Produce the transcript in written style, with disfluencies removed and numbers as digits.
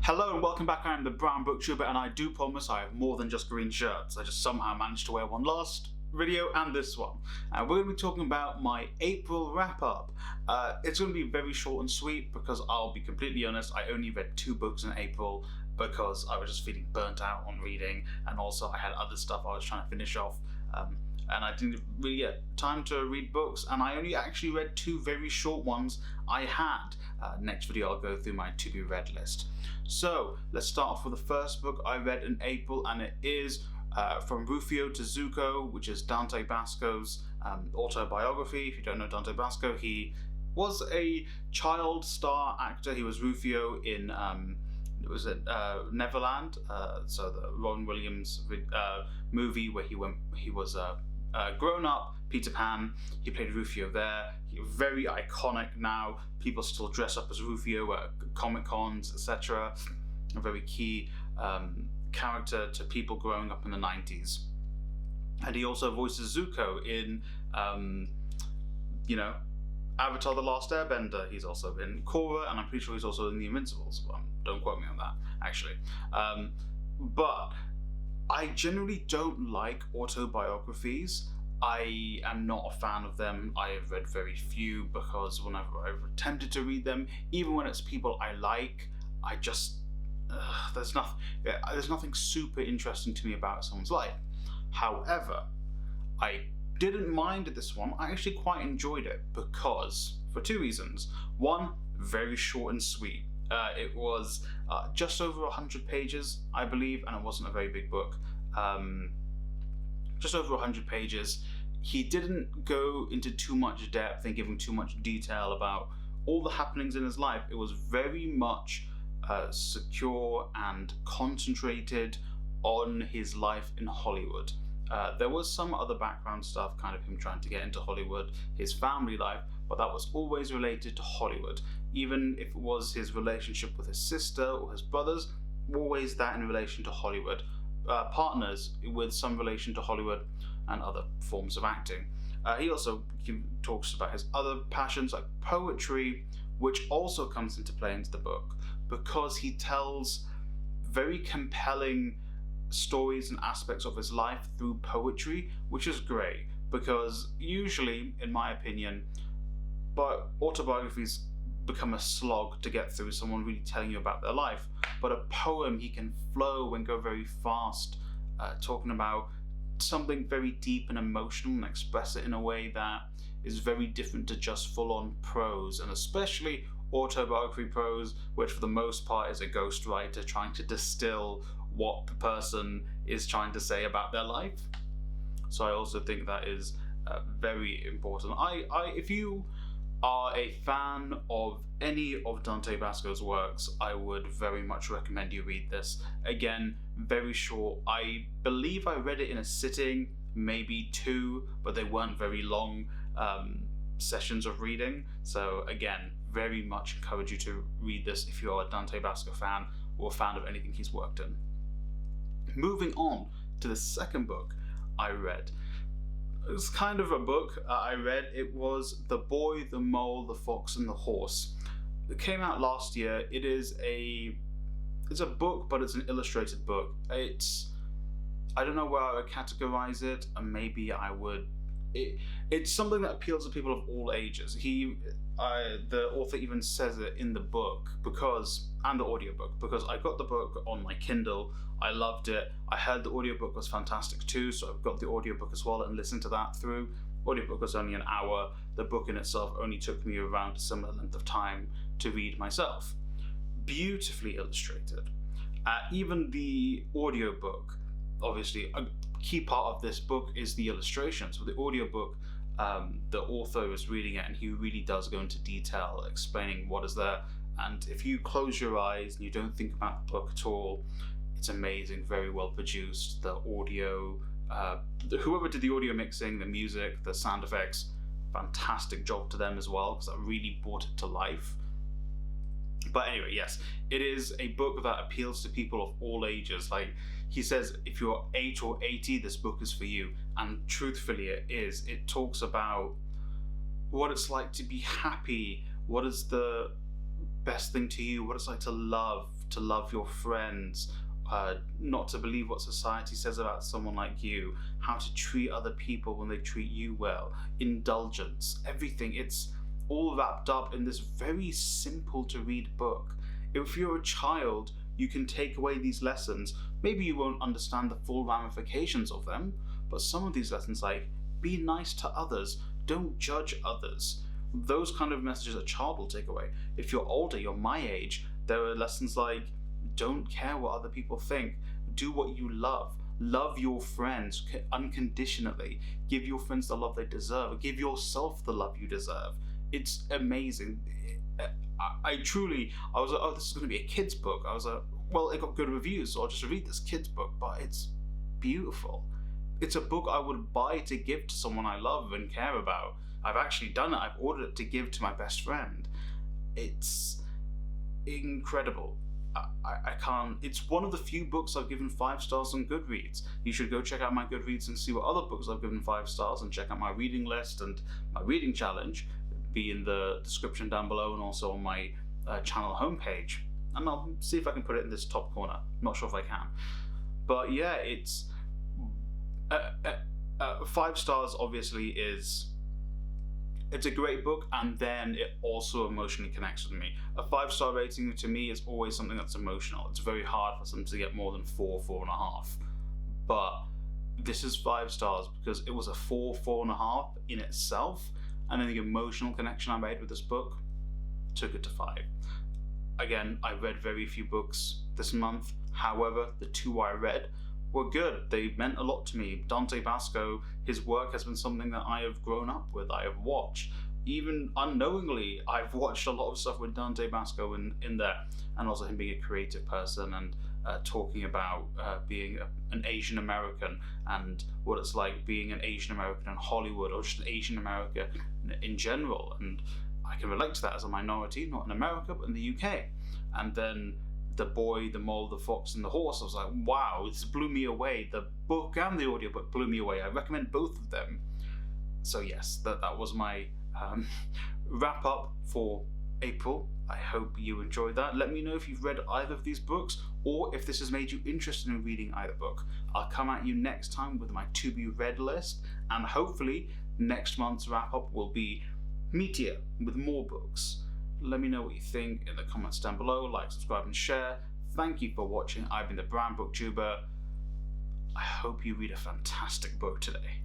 Hello and welcome back. I am the Brown Booktuber, and I do promise I have more than just green shirts. I just somehow managed to wear one last video and this one. We're going to be talking about my April wrap-up. It's going to be very short and sweet because I'll be completely honest, I only read 2 books in April because I was just feeling burnt out on reading, and also I had other stuff I was trying to finish off. And I didn't really get time to read books, and I only actually read 2 very short ones I had. Next video I'll go through my to-be-read list. So let's start off with the first book I read in April, and it is Fromrufio to Zuko, which is Dante Basco's autobiography. If you don't know Dante Basco, he was a child star actor. He was Rufio in Neverland, so the Ron Williams movie where he was grown up Peter Pan. He played Rufio there. He's very iconic now. People still dress up as Rufio at Comic Cons, etc. A very key character to people growing up in the 90s. And he also voices Zuko in, Avatar: The Last Airbender. He's also in Korra, and I'm pretty sure he's also in The Invincibles. Don't quote me on that, actually. But I generally don't like autobiographies. I am not a fan of them. I have read very few because whenever I've attempted to read them, even when it's people I like, I just there's nothing super interesting to me about someone's life. However, I didn't mind this one. I actually quite enjoyed it because for 2 reasons. One, very short and sweet. It was just over 100 pages, I believe, and it wasn't a very big book. Just over 100 pages. He didn't go into too much depth and give him too much detail about all the happenings in his life. It was very much secure and concentrated on his life in Hollywood. There was some other background stuff, kind of him trying to get into Hollywood, his family life, but that was always related to Hollywood. Even if it was his relationship with his sister or his brothers, always that in relation to Hollywood. Partners with some relation to Hollywood and other forms of acting. He also talks about his other passions like poetry, which also comes into play into the book because he tells very compelling stories and aspects of his life through poetry, which is great because usually, in my opinion, but autobiographies become a slog to get through, someone really telling you about their life. But a poem, he can flow and go very fast, talking about something very deep and emotional and express it in a way that is very different to just full-on prose, and especially autobiography prose, which for the most part is a ghostwriter trying to distill what the person is trying to say about their life. So I also think that is very important. If you are a fan of any of Dante Basco's works, I would very much recommend you read this. Again, very short. I believe I read it in a sitting, maybe 2, but they weren't very long sessions of reading. So again, very much encourage you to read this if you're a Dante Basco fan or a fan of anything he's worked in. Moving on to the second book I read. It was kind of a book I read. It was The Boy, the Mole, the Fox and the Horse. It came out last year. It's a book, but it's an illustrated book. I don't know where I would categorize it, and maybe I would. It's something that appeals to people of all ages. The author even says it in the book and the audiobook, because I got the book on my Kindle. I loved it. I heard the audiobook was fantastic too, so I've got the audiobook as well and listened to that through. Audiobook was only an hour. The book in itself only took me around a similar length of time to read myself. Beautifully illustrated. Even the audiobook, obviously a key part of this book is the illustrations. With the audiobook, the author is reading it and he really does go into detail explaining what is there, and if you close your eyes and you don't think about the book at all, it's amazing, very well produced. The audio, whoever did the audio mixing, the music, the sound effects, fantastic job to them as well, because that really brought it to life. But anyway, yes, it is a book that appeals to people of all ages. Like he says, if you're 8 or 80, this book is for you. And truthfully, it is. It talks about what it's like to be happy, what is the best thing to you, what it's like to love, to love your friends, not to believe what society says about someone like you, how to treat other people when they treat you well, indulgence, everything. It's all wrapped up in this very simple to read book. If you're a child, you can take away these lessons. Maybe you won't understand the full ramifications of them, but some of these lessons, like be nice to others, don't judge others, those kind of messages a child will take away. If you're older, you're my age, there are lessons like don't care what other people think, do what you love your friends unconditionally, give your friends the love they deserve, give yourself the love you deserve. It's amazing. I was like, oh, this is going to be a kid's book. I was like, well, it got good reviews, so I'll just read this kid's book, but it's beautiful. It's a book I would buy to give to someone I love and care about. I've actually done it. I've ordered it to give to my best friend. It's incredible. I can't. It's one of the few books I've given 5 stars on Goodreads. You should go check out my Goodreads and see what other books I've given 5 stars, and check out my reading list and my reading challenge. Be in the description down below, and also on my channel homepage. And I'll see if I can put it in this top corner. Not sure if I can. But yeah, it's 5 stars. Obviously, it's a great book, and then it also emotionally connects with me. A 5-star rating to me is always something that's emotional. It's very hard for something to get more than 4.5. But this is 5 stars because it was a 4.5 in itself, and then the emotional connection I made with this book took it to 5. Again, I read very few books this month. However, the 2 I read were good. They meant a lot to me. Dante Basco, his work has been something that I have grown up with. I have watched. Even unknowingly, I've watched a lot of stuff with Dante Basco in there. And also him being a creative person, and talking about being an Asian American and what it's like being an Asian American in Hollywood, or just an Asian American in general. And I can relate to that as a minority, not in America, but in the UK. And then The Boy, the Mole, the Fox, and the Horse, I was like, wow, this blew me away. The book and the audiobook blew me away. I recommend both of them. So yes, that was my wrap up for April. I hope you enjoyed that. Let me know if you've read either of these books, or if this has made you interested in reading either book. I'll come at you next time with my to be read list, and hopefully next month's wrap up will be meatier with more books. Let me know what you think in the comments down below. Like, subscribe, and share. Thank you for watching. I've been the Brown Booktuber. I hope you read a fantastic book today.